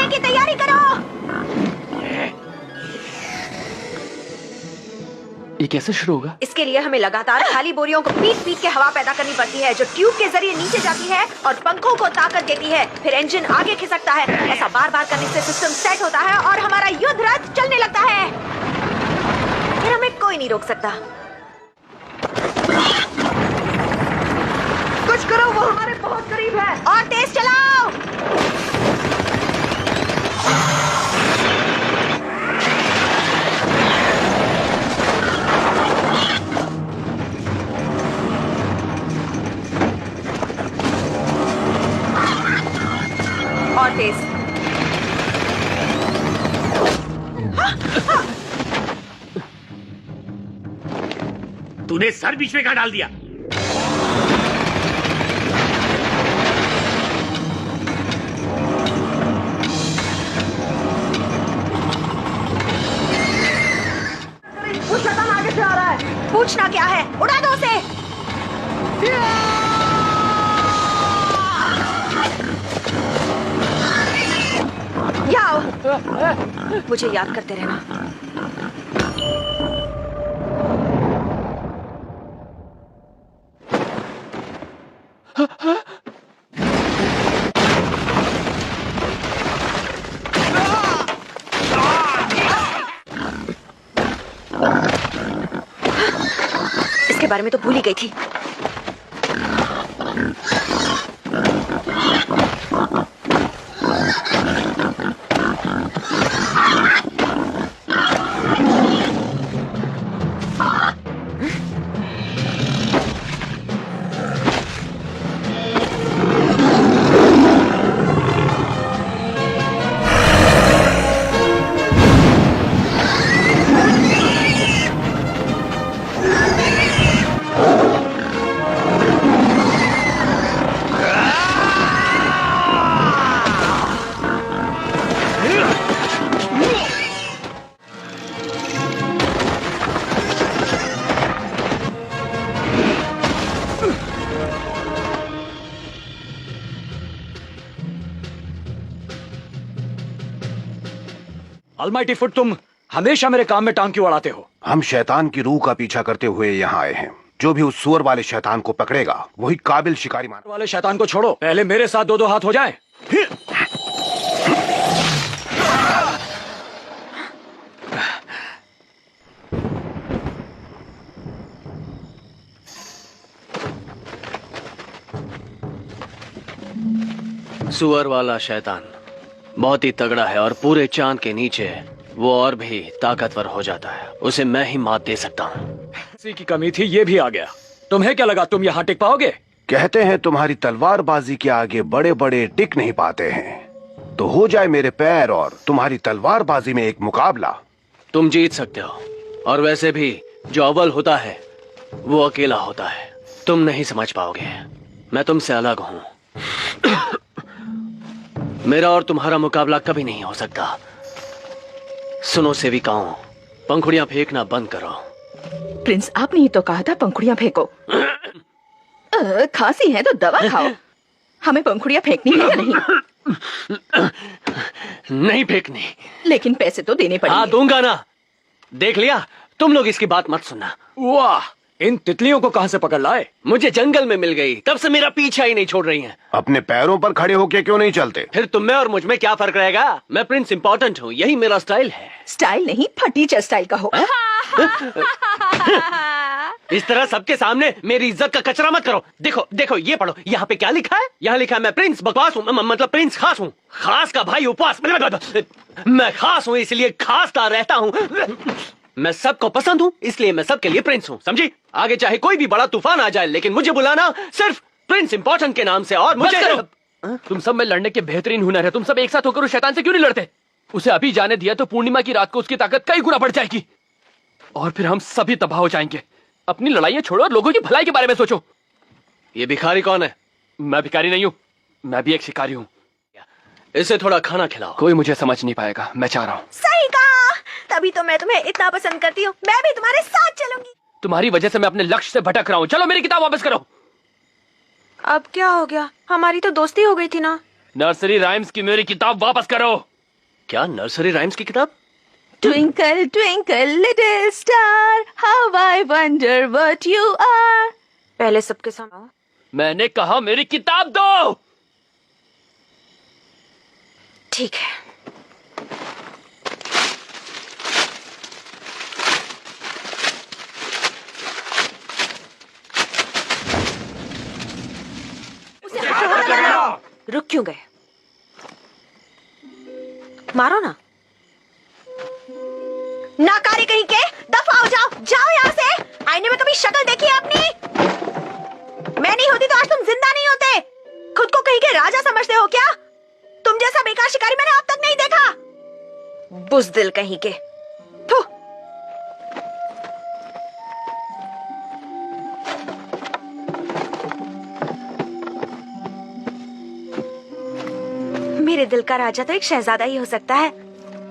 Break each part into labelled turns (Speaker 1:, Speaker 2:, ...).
Speaker 1: की तैयारी करो।
Speaker 2: ये कैसे शुरू होगा?
Speaker 1: इसके लिए हमें लगातार खाली बोरियों को पीट के हवा पैदा करनी पड़ती है, जो ट्यूब के जरिए नीचे जाती है और पंखों को ताकत देती है। फिर इंजन आगे खिसकता है। ऐसा बार बार करने से सिस्टम सेट होता है और हमारा युद्ध रथ चलने लगता है। फिर हमें कोई नहीं रोक सकता। कुछ करो, वो हमारे बहुत करीब है। और तेज चलाओ। और तेज।
Speaker 3: तूने सर बीच में कहाँ डाल दिया?
Speaker 1: वो शैतान आगे से आ रहा है। पूछना क्या है, उड़ा दो उसे। आओ, मुझे याद करते रहना। इसके बारे में तो भूल ही गई थी।
Speaker 2: अलमाइटी फुट, तुम हमेशा मेरे काम में टांग क्यों अड़ाते हो?
Speaker 4: हम शैतान की रूह का पीछा करते हुए यहाँ आए हैं। जो भी उस सुअर वाले शैतान को पकड़ेगा वही काबिल शिकारी मान।
Speaker 2: वाले शैतान को छोड़ो, पहले मेरे साथ दो दो हाथ हो जाएं।
Speaker 5: सुअर वाला शैतान बहुत ही तगड़ा है और पूरे चांद के नीचे वो और भी ताकतवर हो जाता है। उसे मैं ही मात दे सकता हूँ।
Speaker 2: किसी की कमी थी, ये भी आ गया। तुम्हें क्या लगा तुम यहाँ टिक पाओगे?
Speaker 4: कहते हैं तुम्हारी तलवारबाजी के आगे बड़े बड़े टिक नहीं पाते हैं। तो हो जाए मेरे पैर और तुम्हारी तलवारबाजी में एक मुकाबला।
Speaker 5: तुम जीत सकते हो, और वैसे भी जो अव्वल होता है वो अकेला होता है। तुम नहीं समझ पाओगे, मैं तुमसे अलग हूँ। मेरा और तुम्हारा मुकाबला कभी नहीं हो सकता। सुनो सेविकाओं, पंखुड़ियां फेंकना बंद करो।
Speaker 6: प्रिंस, आपने ही तो कहा था पंखुड़ियां फेंको। खांसी है तो दवा खाओ। हमें पंखुड़ियां फेंकनी है या नहीं?
Speaker 5: नहीं फेंकनी।
Speaker 6: लेकिन पैसे तो देने पड़ेंगे।
Speaker 5: हाँ, दूंगा ना। देख लिया, तुम लोग इसकी बात मत सुनना।
Speaker 2: वाह, इन तितलियों को कहां से पकड़ लाए?
Speaker 5: मुझे जंगल में मिल गई, तब से मेरा पीछा ही नहीं छोड़ रही हैं।
Speaker 4: अपने पैरों पर खड़े होके क्यों नहीं चलते?
Speaker 5: फिर तुम में और मुझ में क्या फर्क रहेगा? मैं प्रिंस इम्पोर्टेंट हूँ, यही मेरा स्टाइल है।
Speaker 6: स्टाइल नहीं, फटीचर स्टाइल का हो।
Speaker 5: इस तरह सबके सामने मेरी इज्जत का कचरा मत करो। देखो देखो, ये पढ़ो, यहाँ पे क्या लिखा है? यहाँ लिखा है मैं प्रिंस बकवास हूँ, मतलब प्रिंस खास हूँ। खास का भाई उपवास। मैं खास हूँ इसलिए खासता रहता हूँ। मैं सबको पसंद हूँ इसलिए मैं सबके लिए प्रिंस हूँ, समझी? आगे चाहे कोई भी बड़ा तूफान आ जाए, लेकिन मुझे बुलाना सिर्फ प्रिंस इम्पोर्टेंट के नाम से। और मुझे
Speaker 2: तुम सब में लड़ने के बेहतरीन हुनर है। तुम सब एक साथ होकर उस शैतान से क्यों नहीं लड़ते? उसे अभी जाने दिया तो पूर्णिमा की रात को उसकी ताकत कई गुना बढ़ जाएगी और फिर हम सभी तबाह हो जाएंगे। अपनी लड़ाइयां छोड़ो और लोगों की भलाई के बारे में सोचो।
Speaker 5: ये भिखारी कौन है?
Speaker 2: मैं भिखारी नहीं हूँ, मैं भी एक शिकारी हूँ।
Speaker 5: इसे थोड़ा खाना खिलाओ।
Speaker 2: कोई मुझे समझ नहीं पाएगा, मैं चाह रहा हूँ।
Speaker 1: सही कहा, तभी तो मैं तुम्हें इतना पसंद करती हूँ। मैं भी तुम्हारे साथ चलूंगी।
Speaker 2: तुम्हारी वजह से मैं अपने लक्ष्य से भटक रहा हूँ। चलो मेरी किताब वापस करो।
Speaker 1: अब क्या हो गया? हमारी तो दोस्ती हो गई थी ना।
Speaker 2: नर्सरी राइम्स की मेरी किताब वापस करो।
Speaker 5: क्या नर्सरी राइम्स की किताब?
Speaker 6: Twinkle, twinkle, little star, how I wonder what you are.
Speaker 1: पहले सबके सामने
Speaker 2: मैंने कहा मेरी किताब दो।
Speaker 1: ठीक है। रुक क्यों गए? मारो ना। नाकारी कहीं के, दफा हो जाओ, जाओ यहाँ से। आईने में कभी शक्ल देखी है अपनी? मैं नहीं होती तो आज तुम जिंदा नहीं होते। खुद को कहीं के राजा समझते हो क्या? तुम जैसा बेकार शिकारी मैंने अब तक नहीं देखा। बुज़दिल कहीं के। थू। मेरे दिल का राजा तो एक शहजादा ही हो सकता है।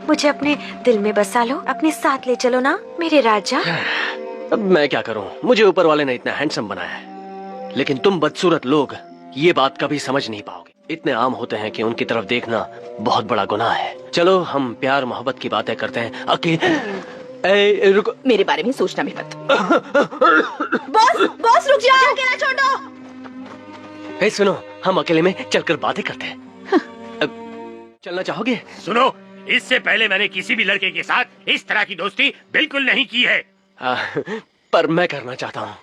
Speaker 1: मुझे अपने दिल में बसा लो, अपने साथ ले चलो ना मेरे राजा।
Speaker 5: अब मैं क्या करूं? मुझे ऊपर वाले ने इतना हैंडसम बनाया है, लेकिन तुम बदसूरत लोग ये बात कभी समझ नहीं पाओगे। इतने आम होते हैं कि उनकी तरफ देखना बहुत बड़ा गुनाह है। चलो हम प्यार मोहब्बत की बातें करते हैं। रुको।
Speaker 6: मेरे बारे में सोचना भी मत।
Speaker 1: बॉस रुक जाओ, अकेला छोड़ दो।
Speaker 5: हे सुनो, हम अकेले में चलकर बातें करते हैं। चलना चाहोगे?
Speaker 3: सुनो, इससे पहले मैंने किसी भी लड़के के साथ इस तरह की दोस्ती बिल्कुल नहीं की है।
Speaker 5: पर मैं करना चाहता हूँ।